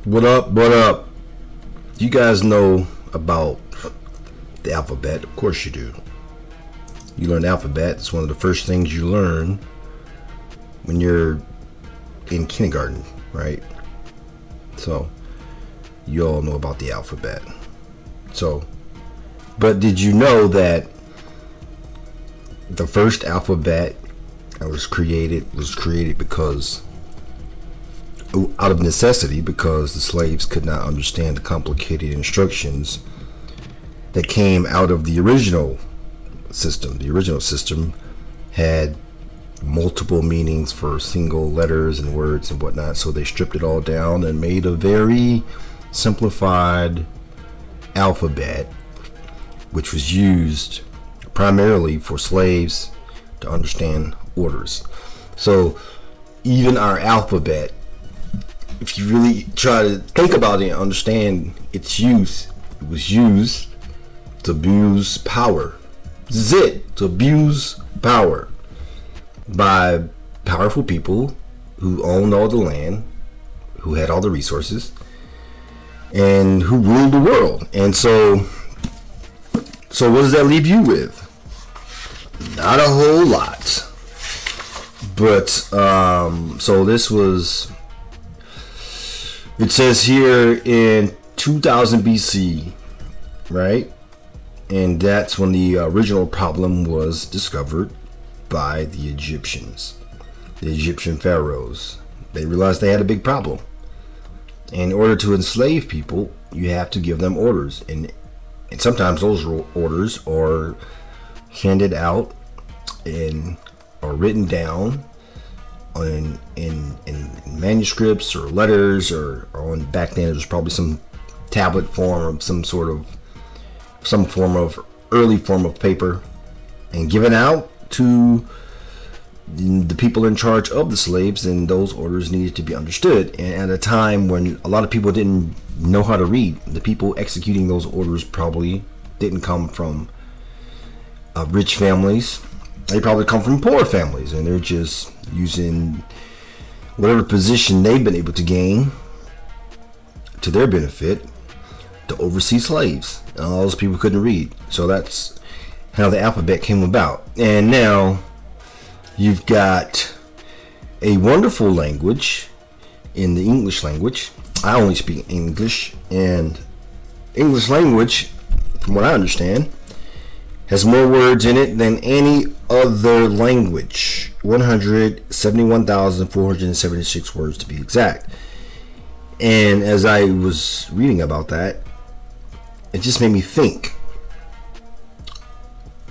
What up? What up? You guys know about the alphabet? Of course you do. You learn the alphabet. It's one of the first things you learn when you're in kindergarten, right? So, you all know about the alphabet. So, but did you know that the first alphabet that was created because out of necessity, because the slaves could not understand the complicated instructions that came out of the original system. The original system had multiple meanings for single letters and words and whatnot, so they stripped it all down and made a very simplified alphabet, which was used primarily for slaves to understand orders. So even our alphabet, if you really try to think about it and understand its use, it was used to abuse power. This is it, to abuse power by powerful people who owned all the land, who had all the resources, and who ruled the world. And so what does that leave you with? Not a whole lot. But so this was, it says here in 2000 BC, right? And that's when the original problem was discovered by the Egyptians, the Egyptian pharaohs. They realized they had a big problem. In order to enslave people, you have to give them orders, and sometimes those orders are handed out and are written down in manuscripts or letters, or on, back then it was probably some tablet form or some form of early form of paper, and given out to the people in charge of the slaves, and those orders needed to be understood. And at a time when a lot of people didn't know how to read, the people executing those orders probably didn't come from rich families. They probably come from poor families, and they're just using whatever position they've been able to gain to their benefit to oversee slaves. And all those people couldn't read. So that's how the alphabet came about. And now you've got a wonderful language in the English language. I only speak English, and English language, from what I understand, has more words in it than any other language. 171,476 words to be exact. And as I was reading about that, it just made me think.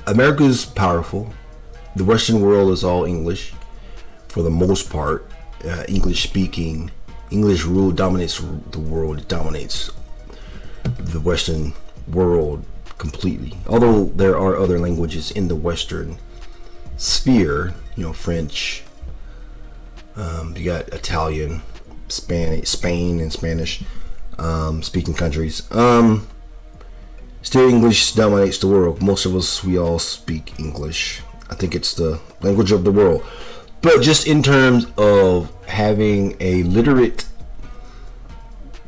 America's powerful. The Western world is all English for the most part. English speaking. English rule dominates the world. It dominates the Western world completely. Although there are other languages in the Western sphere, you know, French, you got Italian, Spain and Spanish speaking countries. Still English dominates the world. Most of us, we all speak English. I think it's the language of the world. But just in terms of having a literate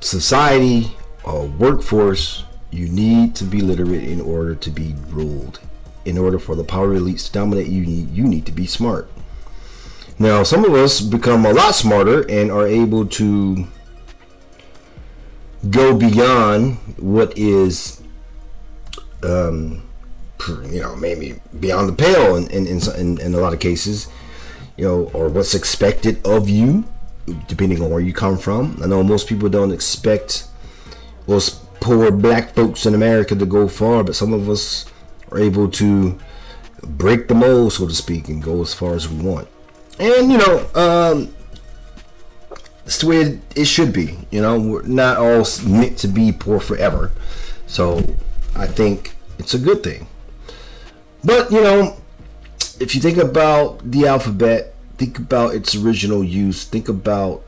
society or workforce, you need to be literate in order to be ruled. In order for the power elites to dominate, you need to be smart. Now, some of us become a lot smarter and are able to go beyond what is, maybe beyond the pale in a lot of cases, or what's expected of you, depending on where you come from. I know most people don't expect us poor black folks in America to go far, but some of us are able to break the mold, so to speak, and go as far as we want. And it's the way it should be. We're not all meant to be poor forever, so I think it's a good thing. But if you think about the alphabet, think about its original use, think about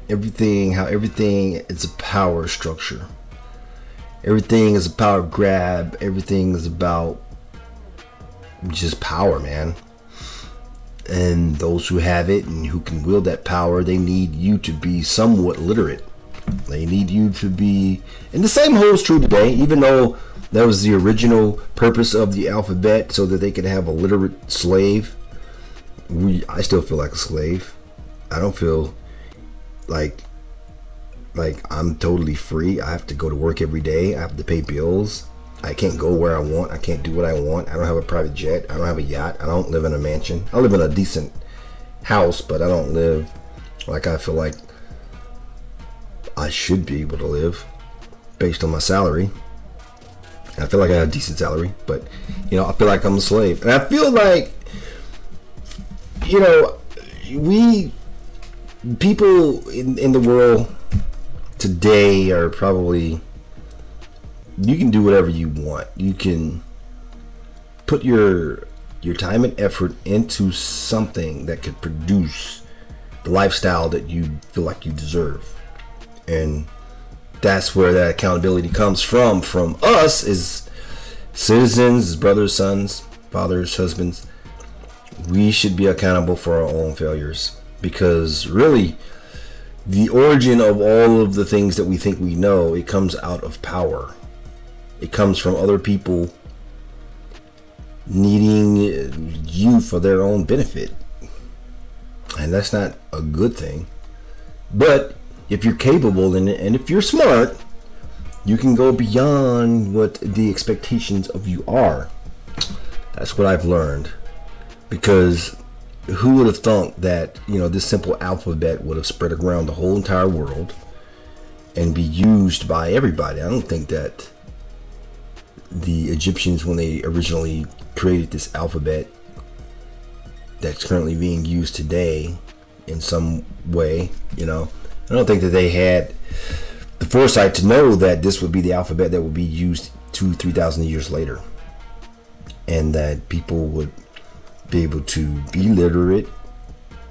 how everything is a power structure. Everything is a power grab. Everything is about just power, man. And those who have it and who can wield that power, they need you to be somewhat literate. They need you to be, and the same holds true today, even though that was the original purpose of the alphabet, so that they could have a literate slave. I still feel like a slave. I don't feel like I'm totally free. I have to go to work every day. I have to pay bills. I can't go where I want. I can't do what I want. I don't have a private jet. I don't have a yacht. I don't live in a mansion. I live in a decent house, but I don't live like I feel like I should be able to live based on my salary. I feel like I have a decent salary, but I feel like I'm a slave. And I feel like people in the world today are probably, you can do whatever you want. You can put your time and effort into something that could produce the lifestyle that you feel like you deserve. And that's where that accountability comes from us as citizens, as brothers, sons, fathers, husbands. We should be accountable for our own failures, because really the origin of all of the things that we think we know, it comes out of power. It comes from other people needing you for their own benefit, and that's not a good thing. But if you're capable and if you're smart, you can go beyond what the expectations of you are. That's what I've learned. Because who would have thought that this simple alphabet would have spread around the whole entire world and be used by everybody? I don't think that the Egyptians, when they originally created this alphabet that's currently being used today in some way, I don't think that they had the foresight to know that this would be the alphabet that would be used 2,000-3,000 years later, and that people would be able to be literate,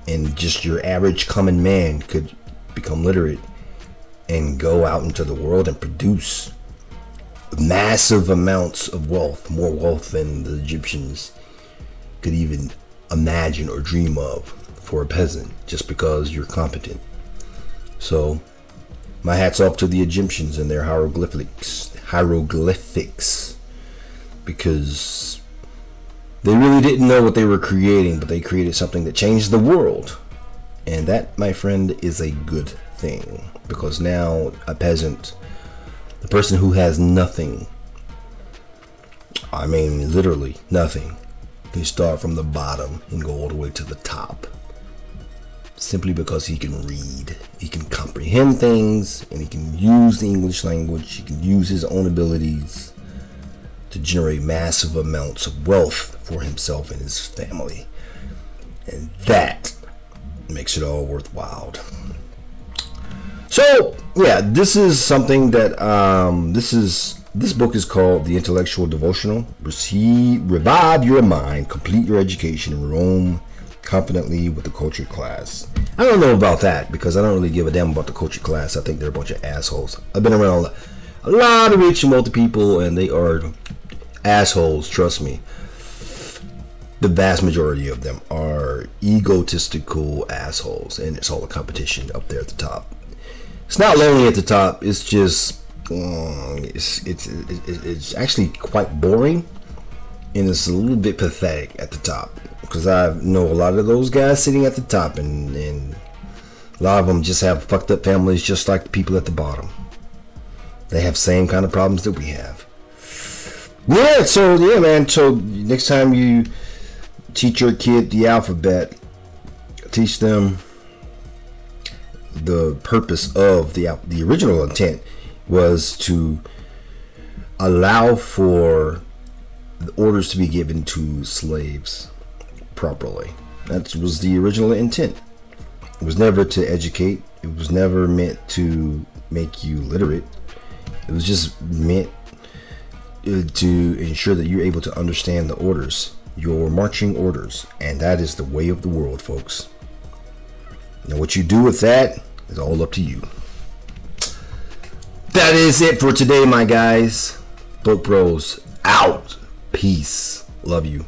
and just your average common man could become literate and go out into the world and produce massive amounts of wealth, more wealth than the Egyptians could even imagine or dream of for a peasant, just because you're competent. So my hat's off to the Egyptians and their hieroglyphics, because they really didn't know what they were creating, but they created something that changed the world. And that, my friend, is a good thing, because now a peasant, the person who has nothing, I mean literally nothing, can start from the bottom and go all the way to the top, simply because he can read, he can comprehend things, and he can use the English language. He can use his own abilities to generate massive amounts of wealth for himself and his family. And that makes it all worthwhile. So yeah, this is something that this book is called The Intellectual Devotional. Revive your mind, complete your education, and roam confidently with the culture class. I don't know about that, because I don't really give a damn about the culture class. I think they're a bunch of assholes. I've been around a lot of rich and wealthy people, and they are assholes, trust me. The vast majority of them are egotistical assholes, and it's all a competition up there at the top. It's not lonely at the top. It's just it's actually quite boring, and it's a little bit pathetic at the top, because I know a lot of those guys sitting at the top, and a lot of them just have fucked up families, just like the people at the bottom. They have the same kind of problems that we have. Yeah, so yeah, man. So next time you teach your kid the alphabet, teach them the purpose of the original intent was to allow for the orders to be given to slaves properly. That was the original intent. It was never to educate. It was never meant to make you literate. It was just meant to ensure that you're able to understand the orders, your marching orders, and that is the way of the world, folks. Now what you do with that is all up to you. That is it for today, my guys. Book Bros out. Peace. Love you.